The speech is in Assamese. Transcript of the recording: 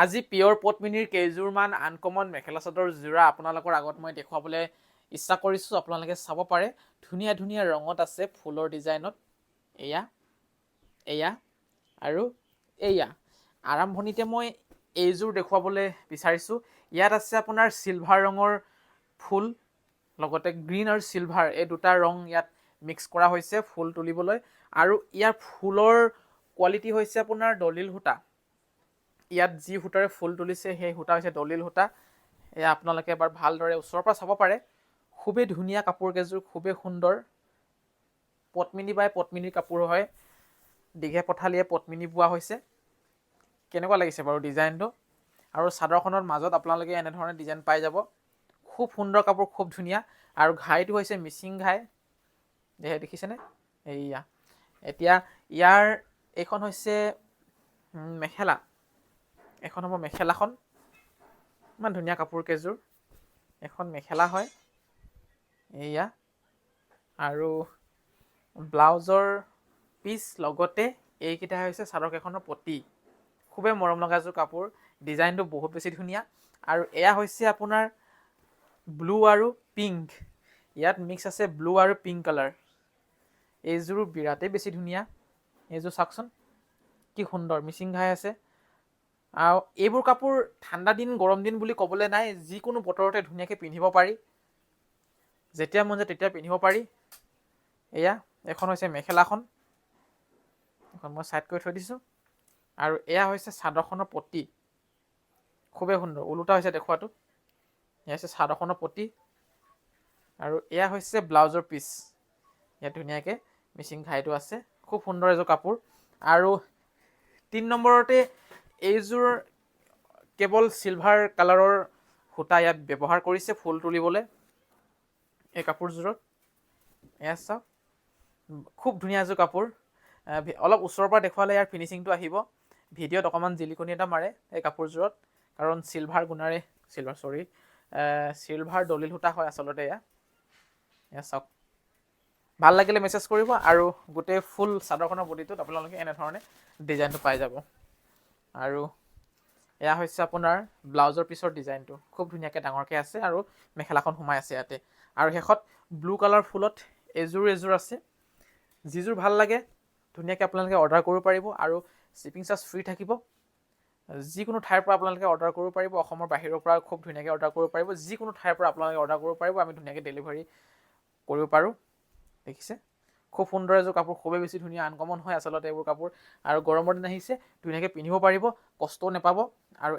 আজি পিয়ৰ পদ্মিনীৰ কেইযোৰমান আনকমন মেখেলা চাদৰ যোৰা আপোনালোকৰ আগত মই দেখুৱাবলৈ ইচ্ছা কৰিছোঁ। আপোনালোকে চাব পাৰে, ধুনীয়া ধুনীয়া ৰঙত আছে, ফুলৰ ডিজাইনত। এয়া এয়া আৰু এয়া আৰম্ভণিতে মই এইযোৰ দেখুৱাবলৈ বিচাৰিছোঁ। ইয়াত আছে আপোনাৰ চিলভাৰ ৰঙৰ ফুল, লগতে গ্ৰীণ আৰু চিলভাৰ এই দুটা ৰং ইয়াত মিক্স কৰা হৈছে ফুল তুলিবলৈ। আৰু ইয়াৰ ফুলৰ কোৱালিটি হৈছে আপোনাৰ দলিল সূতা। ইয়াত যি সূতাৰে ফুল তুলিছে সেই সূতা হৈছে দলিল সূতা। এয়া আপোনালোকে এবাৰ ভালদৰে ওচৰৰ পৰা চাব পাৰে। খুবেই ধুনীয়া কাপোৰ কেইযোৰ, খুবেই সুন্দৰ। পদ্মিনী বাই পদ্মিনীৰ কাপোৰ হয়, দীঘে পঠালিয়ে পদ্মিনী বোৱা হৈছে। কেনেকুৱা লাগিছে বাৰু ডিজাইনটো? আৰু চাদৰখনৰ মাজত আপোনালোকে এনেধৰণে ডিজাইন পাই যাব। খুব সুন্দৰ কাপোৰ, খুব ধুনীয়া। আৰু ঘাইটো হৈছে মিচিং ঘাই, দেখিছেনে? এইয়া এতিয়া ইয়াৰ এইখন হৈছে মেখেলা। এখন হ'ব মেখেলাখন, ইমান ধুনীয়া কাপোৰ কেইযোৰ। এখন মেখেলা হয় এইয়া, আৰু ব্লাউজৰ পিচ, লগতে এইকেইটা হৈছে চাদৰকেইখনৰ পতি। খুবেই মৰম লগা এযোৰ কাপোৰ, ডিজাইনটো বহুত বেছি ধুনীয়া। আৰু এয়া হৈছে আপোনাৰ ব্লু আৰু পিংক, ইয়াত মিক্স আছে ব্লু আৰু পিংক কালাৰ। এইযোৰো বিৰাটেই বেছি ধুনীয়া। এইযোৰ চাওকচোন কি সুন্দৰ, মিচিং ঘাই আছে। আৰু এইবোৰ কাপোৰ ঠাণ্ডা দিন গৰম দিন বুলি ক'বলৈ নাই, যিকোনো বতৰতে ধুনীয়াকৈ পিন্ধিব পাৰি, যেতিয়া মন যায় তেতিয়া পিন্ধিব পাৰি। এয়া এখন হৈছে মেখেলাখন, এখন মই ছাইড কৰি থৈ দিছোঁ। আৰু এয়া হৈছে চাদৰখনৰ পতি, খুবেই সুন্দৰ, ওলোটা হৈছে দেখুৱাটো। এয়া হৈছে চাদৰখনৰ পতি, আৰু এয়া হৈছে ব্লাউজৰ পিচ। ইয়াত ধুনীয়াকৈ মিচিং ঘাইটো আছে, খুব সুন্দৰ এযোৰ কাপোৰ। আৰু 3 নম্বৰতে এইযোৰ কেৱল চিলভাৰ কালাৰৰ সূতা ইয়াত ব্যৱহাৰ কৰিছে ফুল তুলিবলৈ এই কাপোৰযোৰত। এয়া চাওক, খুব ধুনীয়া এযোৰ কাপোৰ। অলপ ওচৰৰ পৰা দেখুৱালে ইয়াৰ ফিনিচিংটো আহিব। ভিডিঅ'ত অকণমান জিলিকনি এটা মাৰে এই কাপোৰযোৰত, কাৰণ চিলভাৰ দলিল সূতা হয় আচলতে। এয়া চাওক, ভাল লাগিলে মেছেজ কৰিব। আৰু গোটেই ফুল চাদৰখনৰ বডিটোত আপোনালোকে এনেধৰণে ডিজাইনটো পাই যাব। আৰু এয়া হৈছে আপোনাৰ ব্লাউজৰ পিছৰ ডিজাইনটো, খুব ধুনীয়াকৈ ডাঙৰকৈ আছে, আৰু মেখেলাখন সোমাই আছে ইয়াতে। আৰু শেষত ব্লু কালাৰ ফুলত এযোৰ আছে। যিযোৰ ভাল লাগে ধুনীয়াকৈ আপোনালোকে অৰ্ডাৰ কৰিব পাৰিব, আৰু শ্বিপিং চাৰ্জ ফ্ৰী থাকিব। যিকোনো ঠাইৰ পৰা আপোনালোকে অৰ্ডাৰ কৰিব পাৰিব, অসমৰ বাহিৰৰ পৰা খুব ধুনীয়াকৈ অৰ্ডাৰ কৰিব পাৰিব। যিকোনো ঠাইৰ পৰা আপোনালোকে অৰ্ডাৰ কৰিব পাৰিব, আমি ধুনীয়াকৈ ডেলিভাৰী কৰিব পাৰোঁ। দেখিছে, খুব সুন্দৰ এযোৰ কাপোৰ, খুবেই বেছি ধুনীয়া, আনকমন হয় আচলতে এইবোৰ কাপোৰ। আৰু গৰমৰ দিন আহিছে, ধুনীয়াকৈ পিন্ধিব পাৰিব, কষ্টও নাপাব। আৰু